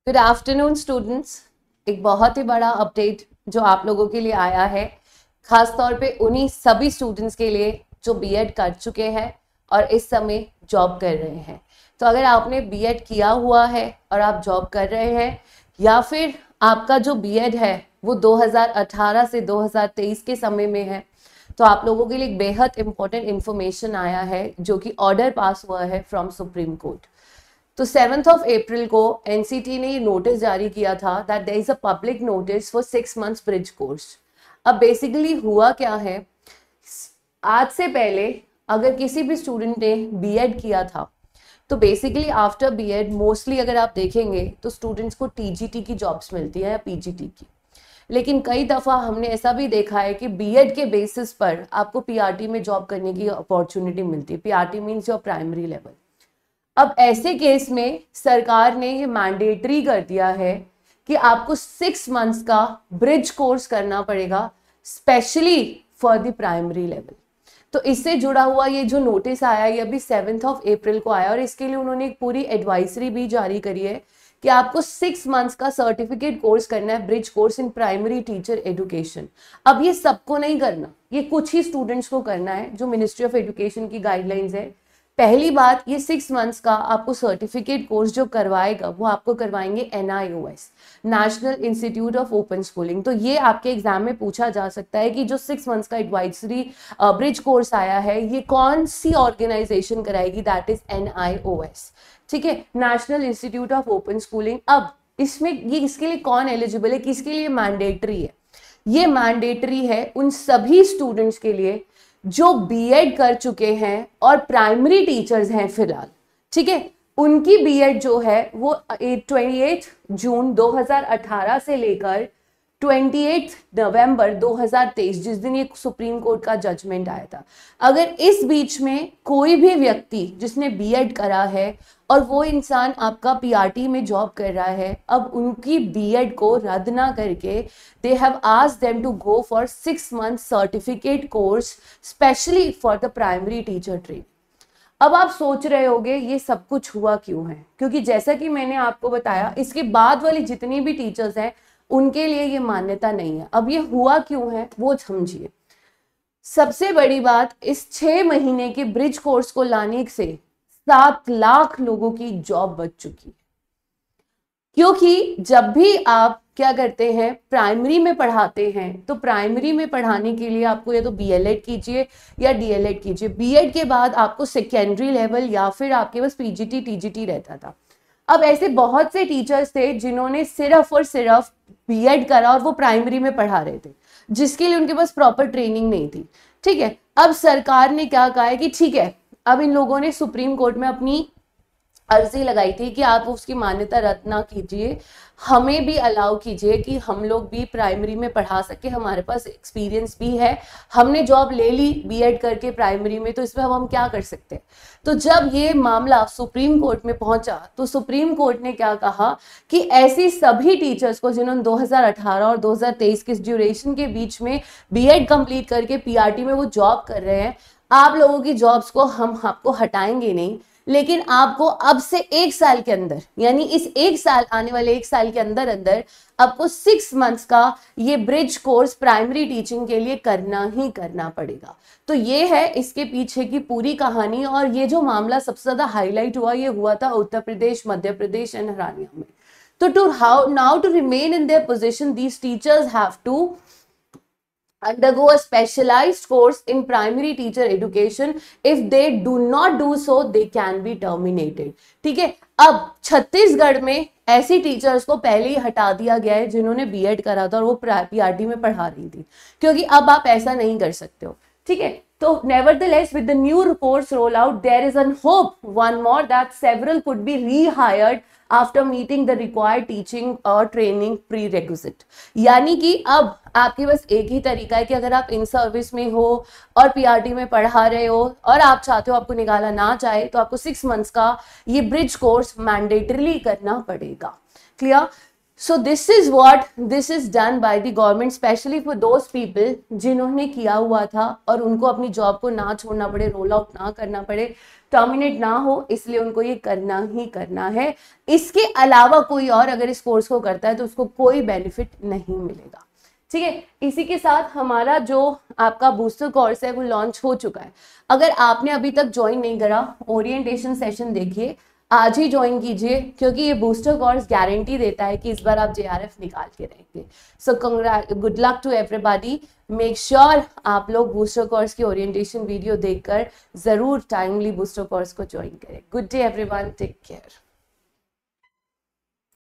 Good afternoon students. एक बहुत ही बड़ा अपडेट जो आप लोगों के लिए आया है, खास तौर पे उन्हीं सभी स्टूडेंट्स के लिए जो बीएड कर चुके हैं और इस समय जॉब कर रहे हैं। तो अगर आपने बीएड किया हुआ है और आप जॉब कर रहे हैं, या फिर आपका जो बीएड है वो 2018 से 2023 के समय में है, तो आप लोगों के लिए एक बेहद इंपॉर्टेंट इंफॉर्मेशन आया है जो कि ऑर्डर पास हुआ है फ्रॉम सुप्रीम कोर्ट। तो 7 अप्रैल को एनसीटी ने ये नोटिस जारी किया था that there is a public notice for 6 months bridge course. अब बेसिकली हुआ क्या है, आज से पहले अगर किसी भी स्टूडेंट ने बीएड किया था तो बेसिकली आफ्टर बीएड मोस्टली अगर आप देखेंगे तो स्टूडेंट्स को टीजीटी की जॉब्स मिलती है या पीजीटी की। लेकिन कई दफ़ा हमने ऐसा भी देखा है कि बीएड के बेसिस पर आपको पीआरटी में जॉब करने की अपॉर्चुनिटी मिलती है। PRT means your primary level. अब ऐसे केस में सरकार ने ये मैंडेटरी कर दिया है कि आपको 6 months का ब्रिज कोर्स करना पड़ेगा, specially for the primary level. तो इससे जुड़ा हुआ ये जो नोटिस आया ये अभी 7 अप्रैल को आया और इसके लिए उन्होंने एक पूरी एडवाइजरी भी जारी करी है कि आपको 6 months का सर्टिफिकेट कोर्स करना है, bridge course in primary teacher education. अब ये सबको नहीं करना, ये कुछ ही स्टूडेंट्स को करना है जो मिनिस्ट्री ऑफ एजुकेशन की गाइडलाइंस है। पहली बात, ये 6 months का आपको सर्टिफिकेट कोर्स जो करवाएगा वो आपको करवाएंगे NIOS, national institute of open schooling. तो ये आपके एग्जाम में पूछा जा सकता है कि जो 6 months का एडवाइजरी ब्रिज कोर्स आया है ये कौन सी ऑर्गेनाइजेशन कराएगी, दैट इज NIOS। ठीक है, national institute of open schooling. अब इसमें ये इसके लिए कौन एलिजिबल है, किसके लिए मैंडेटरी है? ये मैंडेटरी है उन सभी स्टूडेंट्स के लिए जो बीएड कर चुके हैं और प्राइमरी टीचर्स हैं फिलहाल। ठीक है, उनकी बीएड जो है वो 28 जून 2018 से लेकर 28 नवंबर 2023, जिस दिन ये सुप्रीम कोर्ट का जजमेंट आया था, अगर इस बीच में कोई भी व्यक्ति जिसने बीएड करा है और वो इंसान आपका पीआरटी में जॉब कर रहा है, अब उनकी बीएड को रद्द ना करके they have asked them to go for 6 months certificate course specially for the primary teacher training. अब आप सोच रहे होंगे ये सब कुछ हुआ क्यों है, क्योंकि जैसा कि मैंने आपको बताया इसके बाद वाली जितनी भी टीचर्स हैं उनके लिए ये मान्यता नहीं है। अब ये हुआ क्यों है वो समझिए। सबसे बड़ी बात, इस 6 महीने के ब्रिज कोर्स को लाने से 7 लाख लोगों की जॉब बच चुकी है। क्योंकि जब भी आप क्या करते हैं, प्राइमरी में पढ़ाते हैं, तो प्राइमरी में पढ़ाने के लिए आपको या तो बीएलएड कीजिए या डीएलएड कीजिए। बीएड के बाद आपको सेकेंडरी लेवल या फिर आपके पास पीजीटी टीजीटी रहता था। अब ऐसे बहुत से टीचर्स थे जिन्होंने सिर्फ और सिर्फ बीएड करा और वो प्राइमरी में पढ़ा रहे थे, जिसके लिए उनके पास प्रॉपर ट्रेनिंग नहीं थी। ठीक है, अब सरकार ने क्या कहा है कि ठीक है, अब इन लोगों ने सुप्रीम कोर्ट में अपनी अर्जी लगाई थी कि आप उसकी मान्यता रद्द ना कीजिए, हमें भी अलाउ कीजिए कि हम लोग भी प्राइमरी में पढ़ा सके, हमारे पास एक्सपीरियंस भी है, हमने जॉब ले ली बीएड करके प्राइमरी में, तो इसमें अब हम क्या कर सकते हैं। तो जब ये मामला सुप्रीम कोर्ट में पहुंचा तो सुप्रीम कोर्ट ने क्या कहा कि ऐसी सभी टीचर्स को जिन्होंने 2018 और 2023 के ड्यूरेशन के बीच में बीएड कंप्लीट करके पीआरटी में वो जॉब कर रहे हैं, आप लोगों की जॉब्स को हम आपको हटाएंगे नहीं, लेकिन आपको अब से 1 साल के अंदर, यानी इस 1 साल आने वाले 1 साल के अंदर अंदर आपको 6 months का ये ब्रिज कोर्स प्राइमरी टीचिंग के लिए करना ही करना पड़ेगा। तो ये है इसके पीछे की पूरी कहानी। और ये जो मामला सबसे ज्यादा हाईलाइट हुआ ये हुआ था उत्तर प्रदेश, मध्य प्रदेश एंड हरियाणा में। तो to remain in their position, these teachers have to undergo a specialized course in primary teacher education. If they do not do so, they can be terminated. ठीक है, अब छत्तीसगढ़ में ऐसी टीचर्स को पहले ही हटा दिया गया है जिन्होंने बीएड करा था और वो पीआरटी में पढ़ा रही थी, क्योंकि अब आप ऐसा नहीं कर सकते हो। ठीक है, तो nevertheless with the new reports roll out, there is a hope one more that several could be rehired after meeting the required teaching or training prerequisite। यानी कि अब आपके पास एक ही तरीका है कि अगर आप इन सर्विस में हो और पीआरटी में पढ़ा रहे हो और आप चाहते हो आपको निकाला ना चाहे, तो आपको 6 months का ये ब्रिज कोर्स मैंडेटरीली करना पड़ेगा। Clear? So this is what this is done by the government, especially for those people जिन्होंने किया हुआ था और उनको अपनी जॉब को ना छोड़ना पड़े, रोल आउट ना करना पड़े, टर्मिनेट ना हो, इसलिए उनको ये करना ही करना है। इसके अलावा कोई और अगर इस कोर्स को करता है तो उसको कोई बेनिफिट नहीं मिलेगा। ठीक है, इसी के साथ हमारा जो आपका बूस्टर कोर्स है वो लॉन्च हो चुका है। अगर आपने अभी तक ज्वाइन नहीं करा, ओरिएंटेशन सेशन देखिए, आज ही ज्वाइन कीजिए, क्योंकि ये बूस्टर कोर्स गारंटी देता है कि इस बार आप जेआरएफ निकाल के रहेंगे। So good luck to everybody. Make sure आप लोग बूस्टर कोर्स की ओरिएंटेशन वीडियो देखकर जरूर टाइमली बूस्टर कोर्स को ज्वाइन करें। Good day everyone, take care.